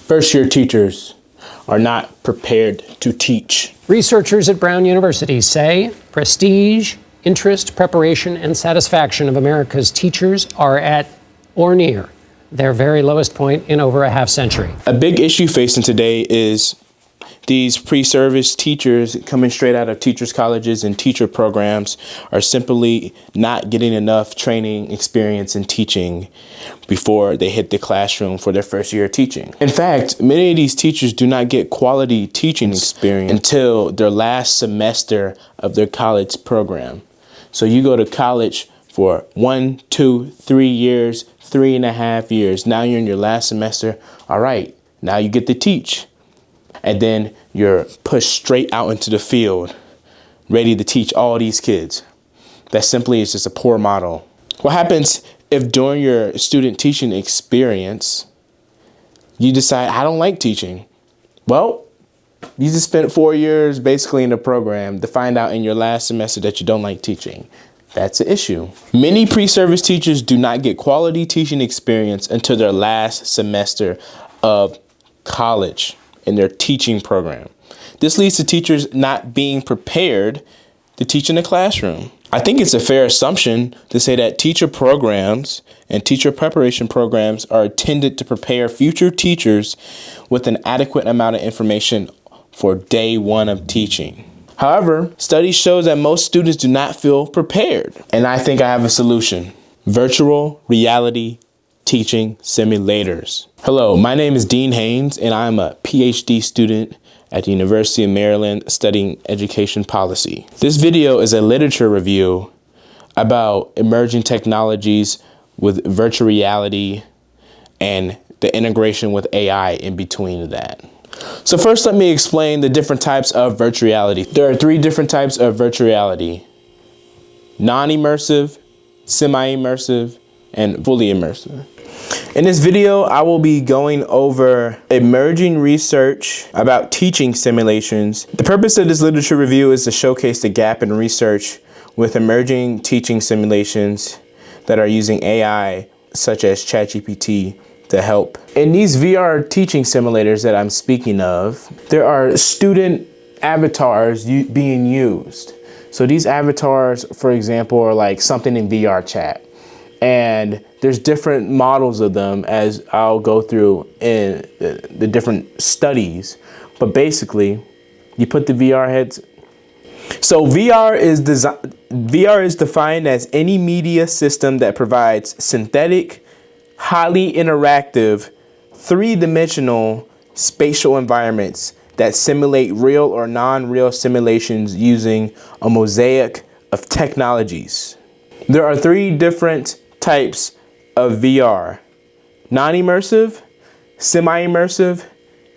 First-year teachers are not prepared to teach. Researchers at Brown University say prestige, interest, preparation, and satisfaction of America's teachers are at or near their very lowest point in over a half century. A big issue facing today is these pre-service teachers coming straight out of teachers' colleges and teacher programs are simply not getting enough training experience in teaching before they hit the classroom for their first year of teaching. In fact, many of these teachers do not get quality teaching experience until their last semester of their college program. So you go to college for 1, 2, 3 years, 3.5 years. Now you're in your last semester. All right, now you get to teach. And then you're pushed straight out into the field, ready to teach all these kids. That simply is just a poor model. What happens if during your student teaching experience, you decide, I don't like teaching? Well, you just spent 4 years basically in the program to find out in your last semester that you don't like teaching. That's an issue. Many pre-service teachers do not get quality teaching experience until their last semester of college in their teaching program. This leads to teachers not being prepared to teach in the classroom. I think it's a fair assumption to say that teacher programs and teacher preparation programs are intended to prepare future teachers with an adequate amount of information for day one of teaching. However, studies show that most students do not feel prepared. And I think I have a solution. Virtual reality teaching simulators. Hello, my name is Dean Haynes, and I'm a PhD student at the University of Maryland studying education policy. This video is a literature review about emerging technologies with virtual reality and the integration with AI in between that. So first, let me explain the different types of virtual reality. There are 3 different types of virtual reality: non-immersive, semi-immersive, and fully immersive. In this video, I will be going over emerging research about teaching simulations. The purpose of this literature review is to showcase the gap in research with emerging teaching simulations that are using AI, such as ChatGPT, to help. In these VR teaching simulators that I'm speaking of, there are student avatars being used. So these avatars, for example, are like something in VR chat. And there's different models of them, as I'll go through in the different studies. But basically, you put the VR heads. So VR is defined as any media system that provides synthetic, highly interactive, 3-dimensional spatial environments that simulate real or non-real simulations using a mosaic of technologies. There are 3 different types of VR: non-immersive, semi-immersive,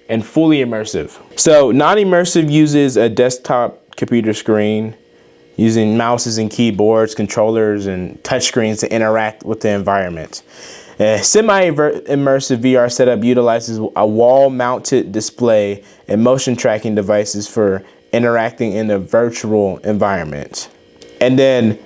and fully immersive. So non-immersive uses a desktop computer screen using mouses and keyboards, controllers, and touchscreens to interact with the environment. A semi-immersive VR setup utilizes a wall-mounted display and motion tracking devices for interacting in the virtual environment. And then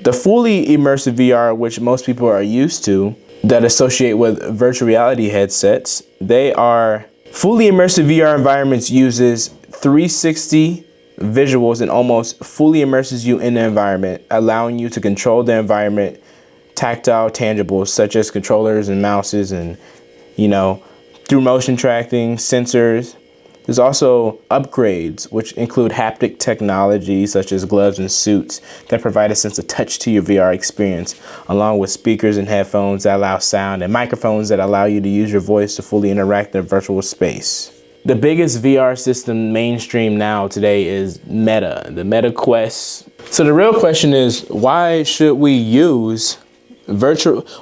the fully immersive VR, which most people are used to, that associate with virtual reality headsets, they are fully immersive VR environments uses 360 visuals and almost fully immerses you in the environment, allowing you to control the environment, tactile tangibles such as controllers and mouses, and through motion tracking, sensors. There's also upgrades, which include haptic technology such as gloves and suits that provide a sense of touch to your VR experience, along with speakers and headphones that allow sound, and microphones that allow you to use your voice to fully interact in a virtual space. The biggest VR system mainstream now today is Meta, the Meta Quest. So the real question is, why should we use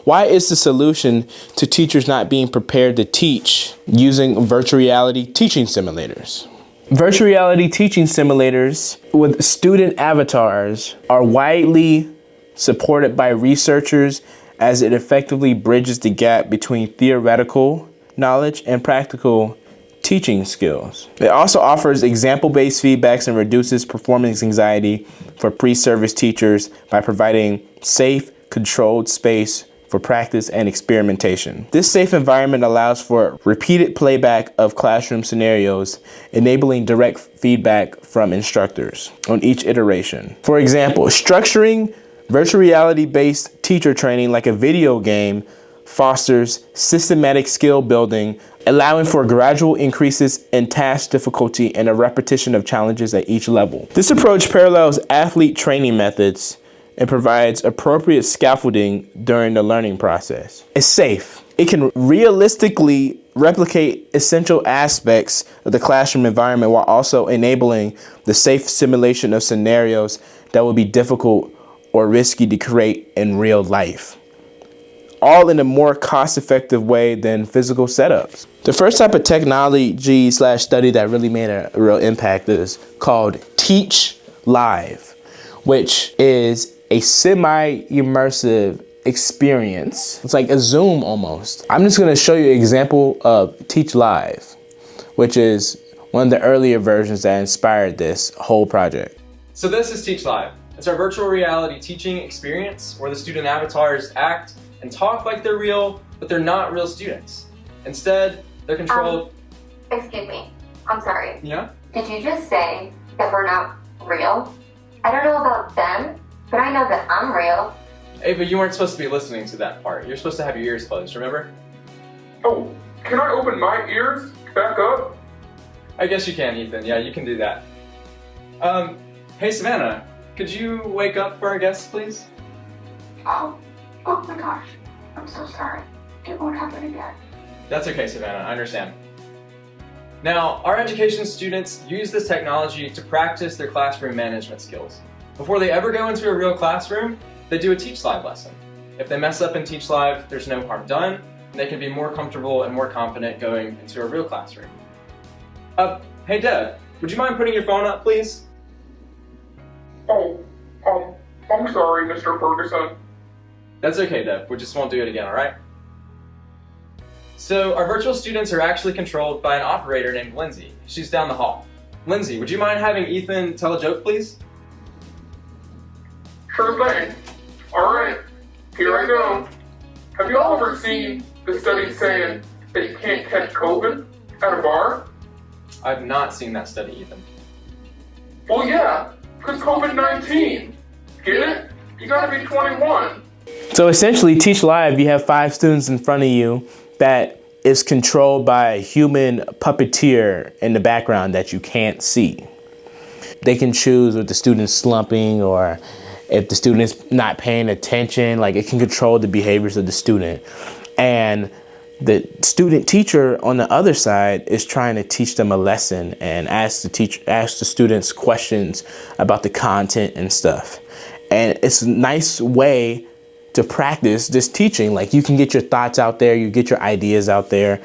why is the solution to teachers not being prepared to teach using virtual reality teaching simulators? Virtual reality teaching simulators with student avatars are widely supported by researchers, as it effectively bridges the gap between theoretical knowledge and practical teaching skills. It also offers example-based feedbacks and reduces performance anxiety for pre-service teachers by providing safe, controlled space for practice and experimentation. This safe environment allows for repeated playback of classroom scenarios, enabling direct feedback from instructors on each iteration. For example, structuring virtual reality-based teacher training like a video game fosters systematic skill building, allowing for gradual increases in task difficulty and a repetition of challenges at each level. This approach parallels athlete training methods and provides appropriate scaffolding during the learning process. It's safe. It can realistically replicate essential aspects of the classroom environment while also enabling the safe simulation of scenarios that would be difficult or risky to create in real life, all in a more cost-effective way than physical setups. The first type of technology/study that really made a real impact is called Teach Live, which is a semi-immersive experience. It's like a Zoom almost. I'm just gonna show you an example of Teach Live, which is one of the earlier versions that inspired this whole project. So this is Teach Live. It's our virtual reality teaching experience where the student avatars act and talk like they're real, but they're not real students. Instead, they're controlled. Excuse me. I'm sorry. Yeah? Did you just say that we're not real? I don't know about them, but I know that I'm real. Ava, you weren't supposed to be listening to that part. You're supposed to have your ears closed, remember? Oh, can I open my ears back up? I guess you can, Ethan. Yeah, you can do that. Hey, Savannah, could you wake up for our guests, please? Oh my gosh. I'm so sorry. It won't happen again. That's okay, Savannah, I understand. Now, our education students use this technology to practice their classroom management skills. Before they ever go into a real classroom, they do a Teach Live lesson. If they mess up in Teach Live, there's no harm done, and they can be more comfortable and more confident going into a real classroom. Hey Deb, would you mind putting your phone up, please? Oh, I'm sorry, Mr. Ferguson. That's okay, Deb. We just won't do it again, all right? So our virtual students are actually controlled by an operator named Lindsay. She's down the hall. Lindsay, would you mind having Ethan tell a joke, please? Sure thing. Alright, here I go. Have you all ever seen the study saying that you can't catch COVID at a bar? I've not seen that study, Ethan. Well, yeah, because COVID-19. Get it? You gotta be 21. So essentially, Teach Live, you have 5 students in front of you that is controlled by a human puppeteer in the background that you can't see. They can choose if the student's slumping or if the student's not paying attention. Like, it can control the behaviors of the student. And the student teacher on the other side is trying to teach them a lesson and ask the students questions about the content and stuff. And it's a nice way to practice this teaching. Like, you can get your thoughts out there, you get your ideas out there,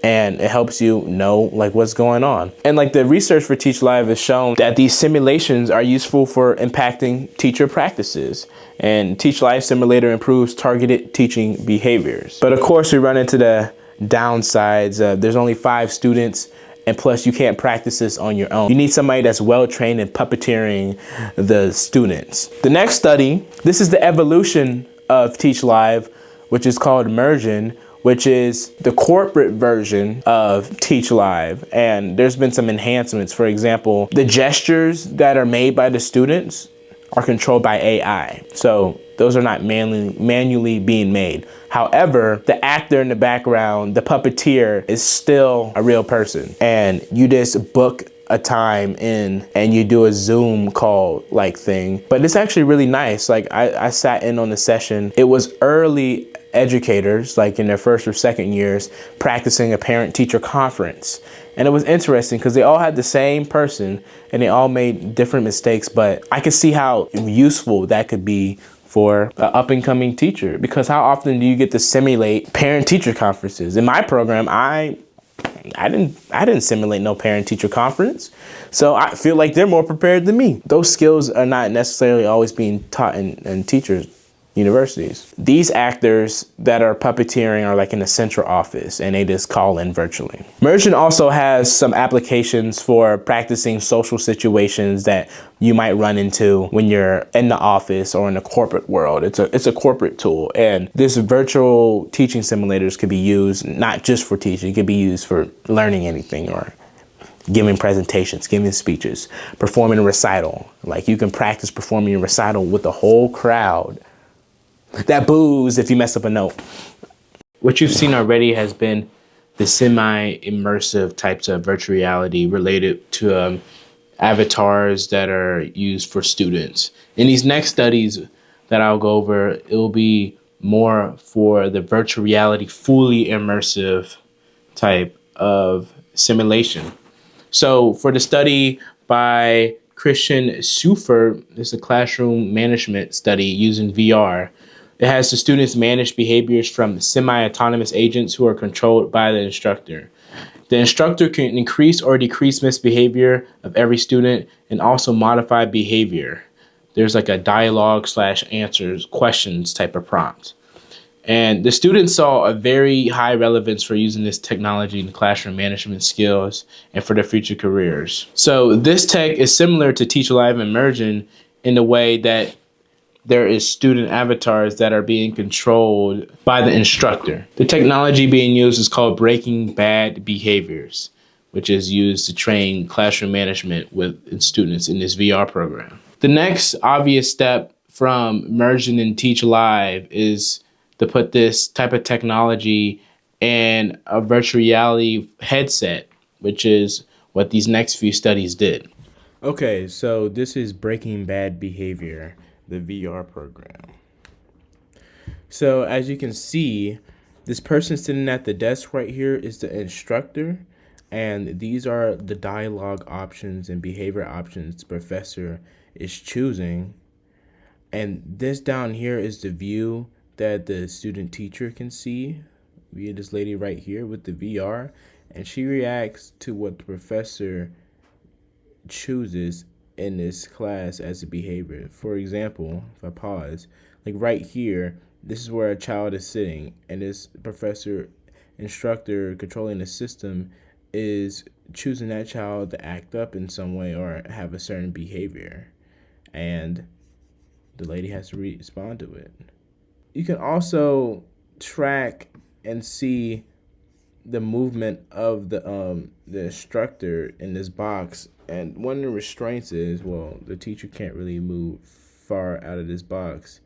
and it helps you know like what's going on. And like the research for Teach Live has shown that these simulations are useful for impacting teacher practices. And Teach Live Simulator improves targeted teaching behaviors. But of course, we run into the downsides. There's only 5 students, and plus you can't practice this on your own. You need somebody that's well trained in puppeteering the students. The next study, this is the evolution of Teach Live, which is called Immersion, which is the corporate version of Teach Live. And there's been some enhancements. For example, the gestures that are made by the students are controlled by AI. So those are not manually being made. However, the actor in the background, the puppeteer, is still a real person. And you just book a time in and you do a Zoom call like thing. But it's actually really nice. Like I sat in on the session. It was early educators, like in their first or second years, practicing a parent-teacher conference. And it was interesting because they all had the same person and they all made different mistakes, but I could see how useful that could be for an up-and-coming teacher. Because how often do you get to simulate parent-teacher conferences? In my program, I didn't simulate no parent-teacher conference. So I feel like they're more prepared than me. Those skills are not necessarily always being taught in teachers universities. These actors that are puppeteering are like in the central office and they just call in virtually. Immersion also has some applications for practicing social situations that you might run into when you're in the office or in the corporate world. It's a corporate tool, and this virtual teaching simulators could be used not just for teaching, it could be used for learning anything or giving presentations, giving speeches, performing a recital. Like you can practice performing a recital with the whole crowd that boos if you mess up a note. What you've seen already has been the semi-immersive types of virtual reality related to avatars that are used for students. In these next studies that I'll go over, it will be more for the virtual reality, fully immersive type of simulation. So for the study by Christian Schufer, it's a classroom management study using VR. It has the students manage behaviors from semi-autonomous agents who are controlled by the instructor. The instructor can increase or decrease misbehavior of every student and also modify behavior. There's like a dialogue/answers, questions type of prompt. And the students saw a very high relevance for using this technology in classroom management skills and for their future careers. So this tech is similar to Teach Live Immersion in the way that there is student avatars that are being controlled by the instructor. The technology being used is called breaking bad behaviors, which is used to train classroom management with students in this VR program. The next obvious step from Immersion and Teach Live is to put this type of technology in a virtual reality headset, which is what these next few studies did. Okay, so this is Breaking Bad Behavior, the VR program. So as you can see, this person sitting at the desk right here is the instructor, and these are the dialogue options and behavior options the professor is choosing. And this down here is the view that the student teacher can see via this lady right here with the VR, and she reacts to what the professor chooses in this class as a behavior. For example, if I pause, like right here, this is where a child is sitting, and this professor, instructor controlling the system is choosing that child to act up in some way or have a certain behavior, and the lady has to respond to it. You can also track and see the movement of the instructor in this box, and one of the restraints is, well, the teacher can't really move far out of this box,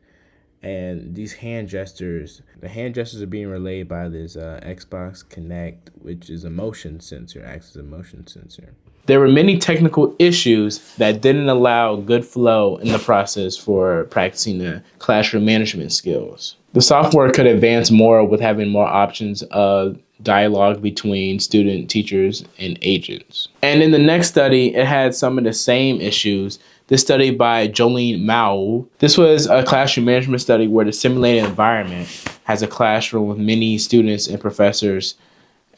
and these hand gestures, the hand gestures are being relayed by this Xbox Connect, which is a motion sensor, acts as a motion sensor. There were many technical issues that didn't allow good flow in the process for practicing the classroom management skills. The software could advance more with having more options of dialogue between student, teachers, and agents. And in the next study, it had some of the same issues. This study by Jolene Mao. This was a classroom management study where the simulated environment has a classroom with many students and professors,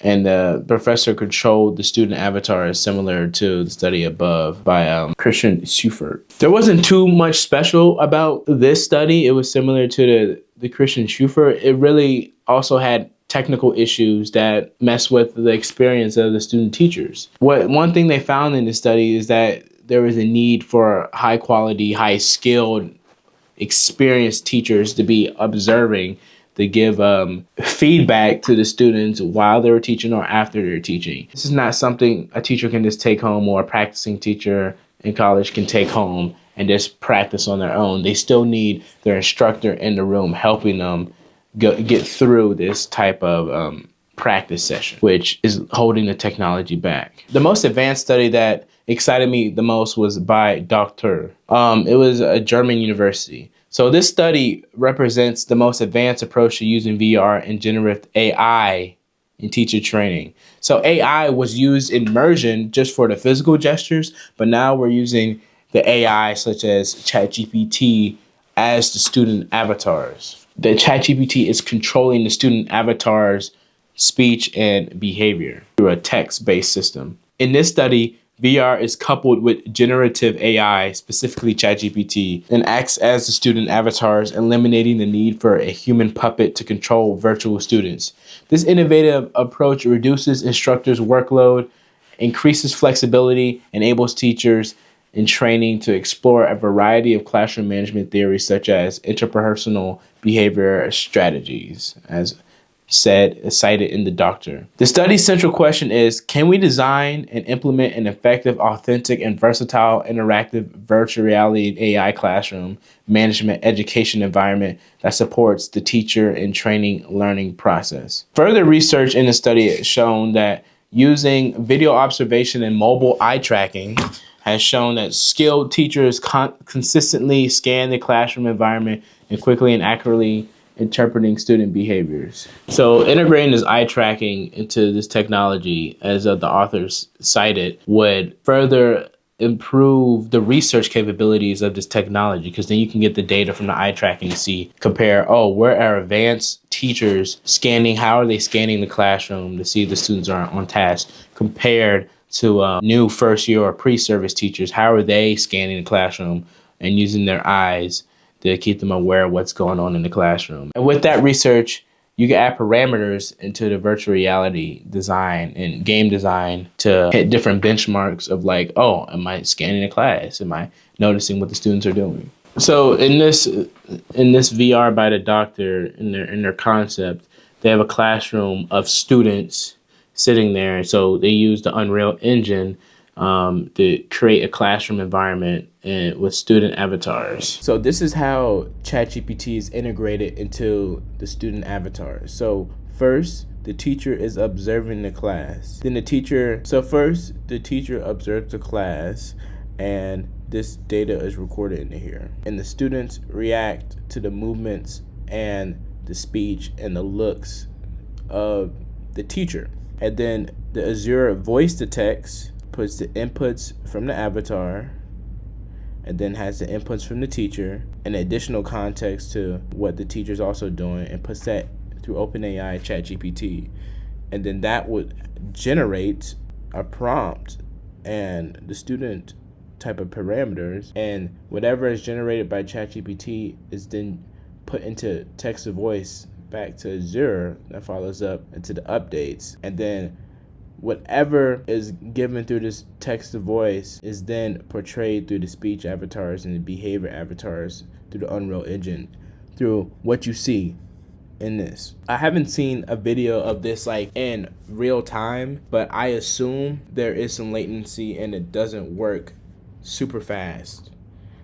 and the professor controlled the student avatars, similar to the study above by Christian Schufer. There wasn't too much special about this study. It was similar to the Christian Schufer. It really also had technical issues that mess with the experience of the student teachers. One thing they found in this study is that there was a need for high quality, high skilled, experienced teachers to be observing, to give feedback to the students while they were teaching or after they're teaching. This is not something a teacher can just take home, or a practicing teacher in college can take home and just practice on their own. They still need their instructor in the room helping them get through this type of practice session, which is holding the technology back. The most advanced study that excited me the most was by Dr. It was a German university. So this study represents the most advanced approach to using VR and generative AI in teacher training. So AI was used in immersion just for the physical gestures, but now we're using the AI such as ChatGPT as the student avatars. The ChatGPT is controlling the student avatar's speech and behavior through a text-based system. In this study, VR is coupled with generative AI, specifically ChatGPT, and acts as the student avatars, eliminating the need for a human puppet to control virtual students. This innovative approach reduces instructors' workload, increases flexibility, enables teachers in training to explore a variety of classroom management theories such as interpersonal behavior strategies, as cited in the doctor. The study's central question is, can we design and implement an effective, authentic, and versatile interactive virtual reality AI classroom management education environment that supports the teacher and training learning process? Further research in the study has shown that using video observation and mobile eye tracking has shown that skilled teachers consistently scan the classroom environment and quickly and accurately interpreting student behaviors. So integrating this eye tracking into this technology, as the authors cited, would further improve the research capabilities of this technology, because then you can get the data from the eye tracking to see, compare, where are advanced teachers scanning, how are they scanning the classroom to see if the students are on task, compared to new first year or pre-service teachers, how are they scanning the classroom and using their eyes to keep them aware of what's going on in the classroom. And with that research, you can add parameters into the virtual reality design and game design to hit different benchmarks of like, am I scanning the class? Am I noticing what the students are doing? So in this VR by the doctor, in their concept, they have a classroom of students sitting there. So they use the Unreal Engine to create a classroom environment with student avatars. So this is how ChatGPT is integrated into the student avatars. So first, the teacher is observing the class. Then first the teacher observes the class, and this data is recorded in here. And the students react to the movements and the speech and the looks of the teacher. And then the Azure voice detects, puts the inputs from the avatar, and then has the inputs from the teacher and additional context to what the teacher's also doing, and puts that through OpenAI ChatGPT. And then that would generate a prompt and the student type of parameters, and whatever is generated by ChatGPT is then put into text to voice back to Azure that follows up into the updates. And then whatever is given through this text to voice is then portrayed through the speech avatars and the behavior avatars through the Unreal Engine, through what you see in this. I haven't seen a video of this like in real time, but I assume there is some latency and it doesn't work super fast.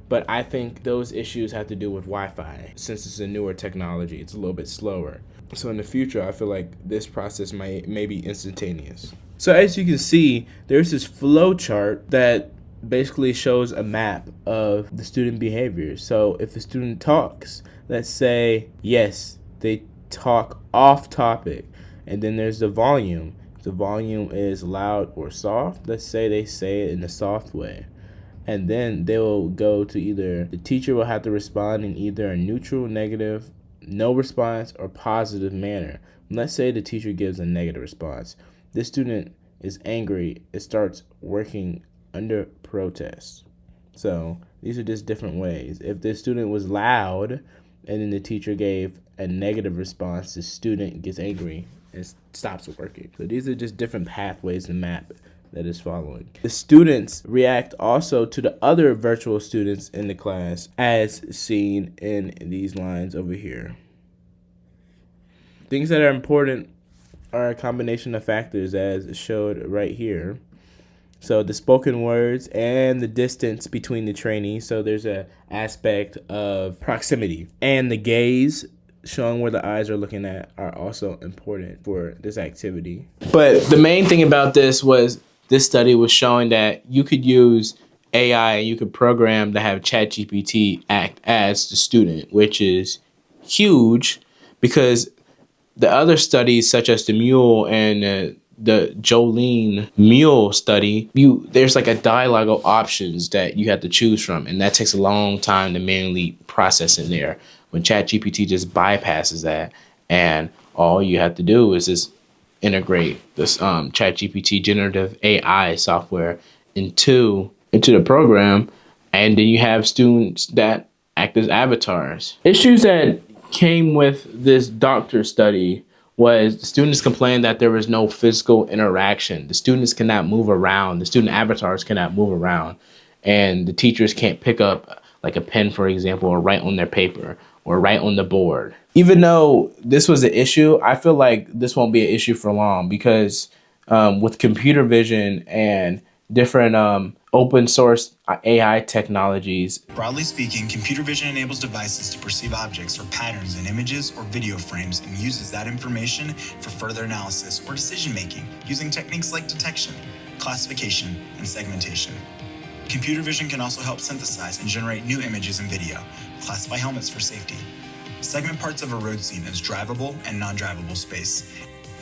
But I think those issues have to do with Wi-Fi. Since it's a newer technology, it's a little bit slower. So in the future, I feel like this process may be instantaneous. So as you can see, there's this flow chart that basically shows a map of the student behavior. So if the student talks, let's say, yes, they talk off topic. And then there's the volume. If the volume is loud or soft, let's say they say it in a soft way. And then they will go to either, the teacher will have to respond in either a neutral, negative, no response, or positive manner. Let's say the teacher gives a negative response. This student is angry. It starts working under protest. So these are just different ways. If the student was loud and then the teacher gave a negative response, the student gets angry and stops working. So these are just different pathways to map that is following. The students react also to the other virtual students in the class, as seen in these lines over here. Things that are important are a combination of factors as showed right here. So the spoken words and the distance between the trainees. So there's an aspect of proximity, and the gaze, showing where the eyes are looking at, are also important for this activity. But the main thing about this study was showing that you could use AI, you could program to have ChatGPT act as the student, which is huge, because the other studies such as the Mule and the Jolene Mule study, there's like a dialogue of options that you have to choose from, and that takes a long time to manually process in there. When ChatGPT just bypasses that, and all you have to do is just integrate this ChatGPT generative AI software into the program, and then you have students that act as avatars. Issues that came with this doctor study was the students complained that there was no physical interaction. The students cannot move around. The student avatars cannot move around. And the teachers can't pick up like a pen, for example, or write on their paper or write on the board. Even though this was an issue, I feel like this won't be an issue for long because with computer vision and different open source AI technologies. Broadly speaking, computer vision enables devices to perceive objects or patterns in images or video frames and uses that information for further analysis or decision making using techniques like detection, classification, and segmentation. Computer vision can also help synthesize and generate new images and video, classify helmets for safety, segment parts of a road scene as drivable and non-drivable space,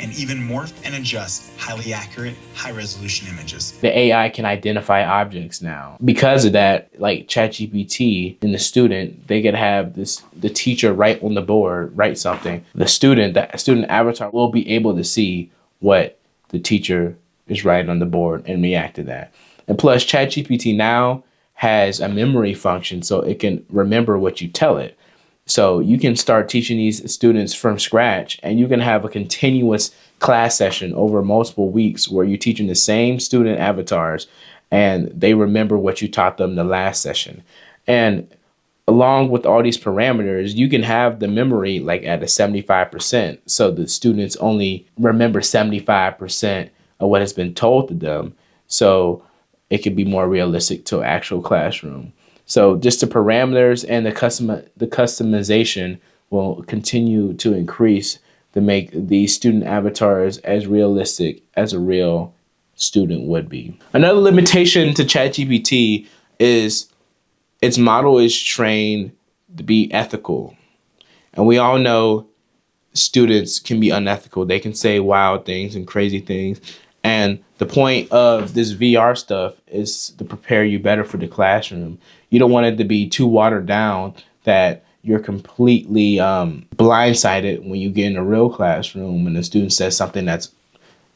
and even morph and adjust highly accurate, high-resolution images. The AI can identify objects now. Because of that, like ChatGPT and the student, they could have the teacher write on the board, write something. The student avatar will be able to see what the teacher is writing on the board and react to that. And plus, ChatGPT now has a memory function, so it can remember what you tell it. So you can start teaching these students from scratch, and you can have a continuous class session over multiple weeks where you're teaching the same student avatars and they remember what you taught them the last session. And along with all these parameters, you can have the memory like at a 75%. So the students only remember 75% of what has been told to them. So it could be more realistic to an actual classroom. So just the parameters and the customization will continue to increase to make these student avatars as realistic as a real student would be. Another limitation to ChatGPT is its model is trained to be ethical. And we all know students can be unethical. They can say wild things and crazy things. And the point of this VR stuff is to prepare you better for the classroom. You don't want it to be too watered down that you're completely blindsided when you get in a real classroom and the student says something that's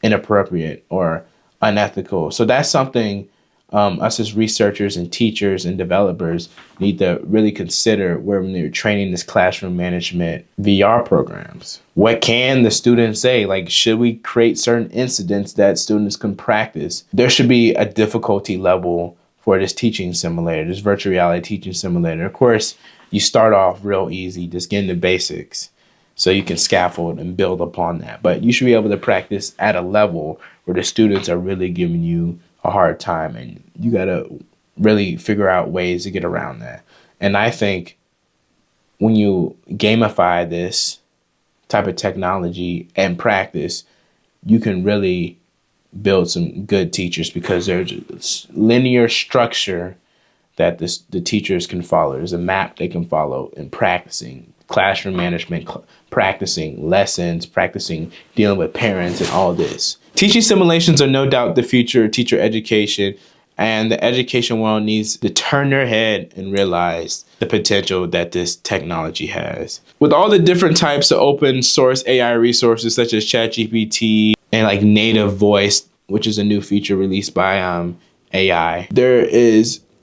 inappropriate or unethical. So that's something us as researchers and teachers and developers need to really consider when they're training this classroom management VR programs. What can the students say? Like, should we create certain incidents that students can practice? There should be a difficulty level for this teaching simulator, this virtual reality teaching simulator. Of course, you start off real easy, just getting the basics so you can scaffold and build upon that. But you should be able to practice at a level where the students are really giving you a hard time, and you got to really figure out ways to get around that. And I think when you gamify this type of technology and practice, you can really build some good teachers because there's a linear structure that the teachers can follow. There's a map they can follow in practicing classroom management, practicing lessons, practicing dealing with parents and all this. Teaching simulations are no doubt the future of teacher education, and the education world needs to turn their head and realize the potential that this technology has. With all the different types of open source AI resources such as ChatGPT and like native voice, which is a new feature released by AI,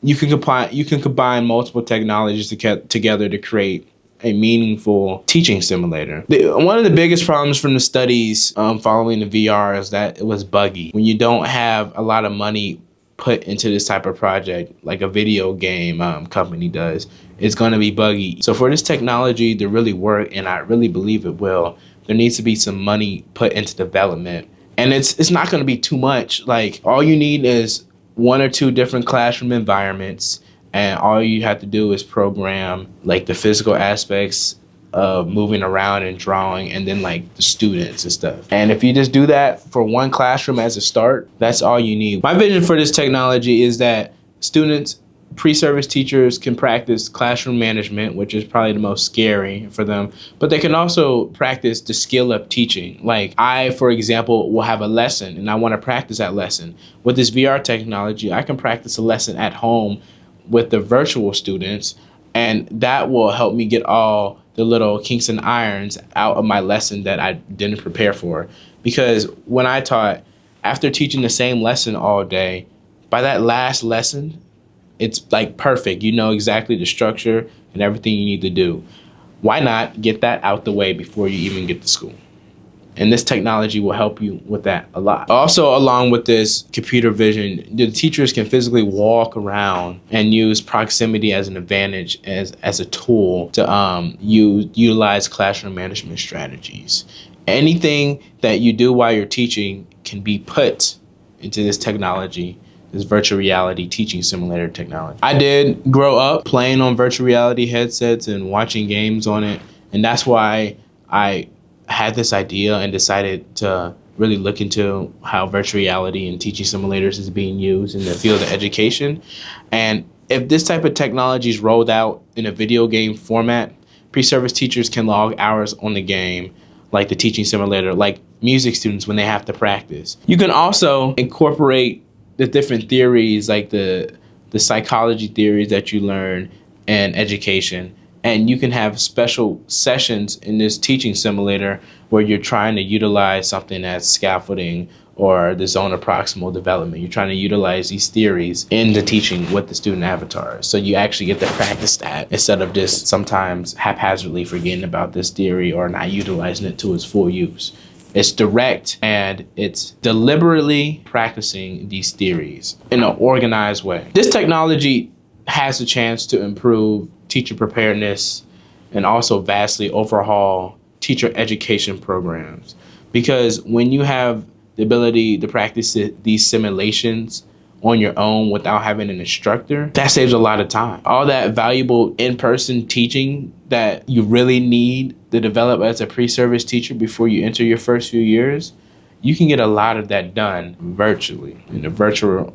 you can combine multiple technologies together to create a meaningful teaching simulator. One of the biggest problems from the studies following the VR is that it was buggy. When you don't have a lot of money put into this type of project, like a video game company does, it's going to be buggy. So for this technology to really work, and I really believe it will, there needs to be some money put into development. And it's not going to be too much. Like, all you need is 1 or 2 different classroom environments, and all you have to do is program like the physical aspects of moving around and drawing, and then like the students and stuff. And if you just do that for one classroom as a start, that's all you need. My vision for this technology is that students, pre-service teachers can practice classroom management, which is probably the most scary for them, but they can also practice the skill of teaching. Like, I, for example, will have a lesson and I want to practice that lesson. With this VR technology, I can practice a lesson at home with the virtual students, and that will help me get all the little kinks and irons out of my lesson that I didn't prepare for. Because when I taught, after teaching the same lesson all day, by that last lesson, it's like perfect. You know exactly the structure and everything you need to do. Why not get that out the way before you even get to school? And this technology will help you with that a lot. Also, along with this computer vision, the teachers can physically walk around and use proximity as an advantage, as a tool to utilize classroom management strategies. Anything that you do while you're teaching can be put into this technology, this virtual reality teaching simulator technology. I did grow up playing on virtual reality headsets and watching games on it, and that's why I had this idea and decided to really look into how virtual reality and teaching simulators is being used in the field of education. And if this type of technology is rolled out in a video game format, pre-service teachers can log hours on the game, like the teaching simulator, like music students when they have to practice. You can also incorporate the different theories, like the psychology theories that you learn in education, and you can have special sessions in this teaching simulator where you're trying to utilize something as scaffolding or the zone of proximal development. You're trying to utilize these theories in the teaching with the student avatars. So you actually get to practice that instead of just sometimes haphazardly forgetting about this theory or not utilizing it to its full use. It's direct and it's deliberately practicing these theories in an organized way. This technology has a chance to improve teacher preparedness and also vastly overhaul teacher education programs. Because when you have the ability to practice these simulations on your own without having an instructor, that saves a lot of time. All that valuable in-person teaching that you really need to develop as a pre-service teacher before you enter your first few years, you can get a lot of that done virtually in a virtual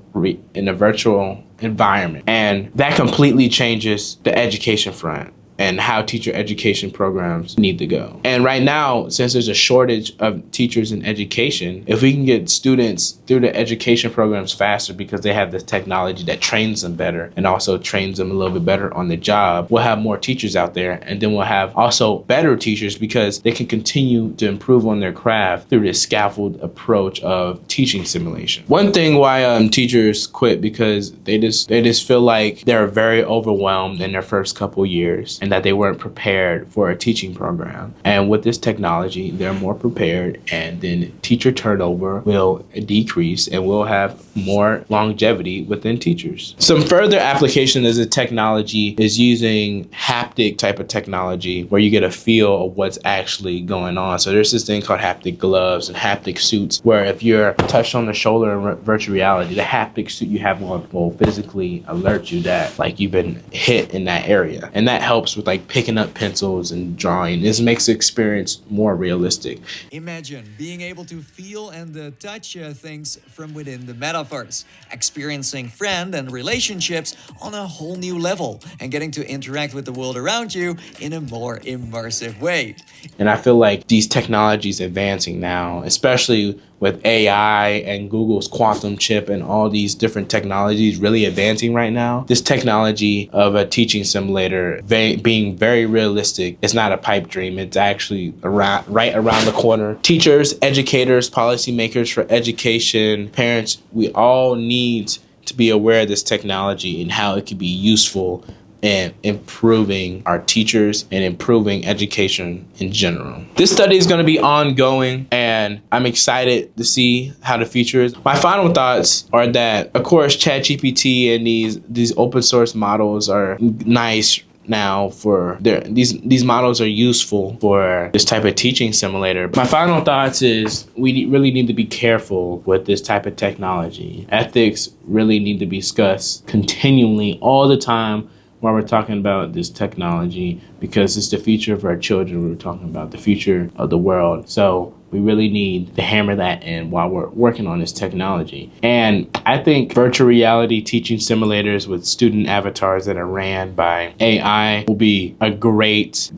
environment. And that completely changes the education front and how teacher education programs need to go. And right now, since there's a shortage of teachers in education, if we can get students through the education programs faster because they have this technology that trains them better and also trains them a little bit better on the job, we'll have more teachers out there, and then we'll have also better teachers because they can continue to improve on their craft through this scaffold approach of teaching simulation. One thing why teachers quit because they just feel like they're very overwhelmed in their first couple years and that they weren't prepared for a teaching program. And with this technology, they're more prepared, and then teacher turnover will decrease and we'll have more longevity within teachers. Some further application of the technology is using haptic type of technology where you get a feel of what's actually going on. So there's this thing called haptic gloves and haptic suits where if you're touched on the shoulder in virtual reality, the haptic suit you have on will physically alert you that like you've been hit in that area. And that helps with like picking up pencils and drawing. This makes the experience more realistic. Imagine being able to feel and touch things from within the metaverse, experiencing friend and relationships on a whole new level, and getting to interact with the world around you in a more immersive way. And I feel like these technologies advancing now, especially with AI and Google's quantum chip and all these different technologies really advancing right now, this technology of a teaching simulator being very realistic, it's not a pipe dream. It's actually right around the corner. Teachers, educators, policymakers for education, parents, we all need to be aware of this technology and how it can be useful and improving our teachers and improving education in general. This study is going to be ongoing, and I'm excited to see how the future is. My final thoughts are that, of course, ChatGPT and these open source models are nice now for these models are useful for this type of teaching simulator. My final thoughts is we really need to be careful with this type of technology. Ethics really need to be discussed continually all the time while we're talking about this technology, because it's the future of our children. We're talking about the future of the world. So we really need to hammer that in while we're working on this technology. And I think virtual reality teaching simulators with student avatars that are ran by AI will be a great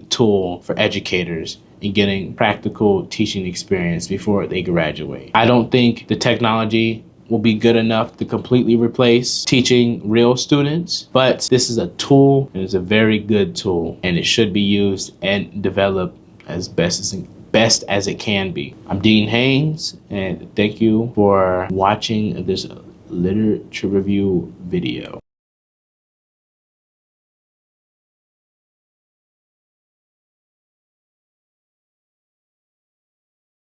tool for educators in getting practical teaching experience before they graduate. I don't think the technology will be good enough to completely replace teaching real students, but this is a tool, and it's a very good tool, and it should be used and developed as best as it can be. I'm Dean Haynes, and thank you for watching this literature review video.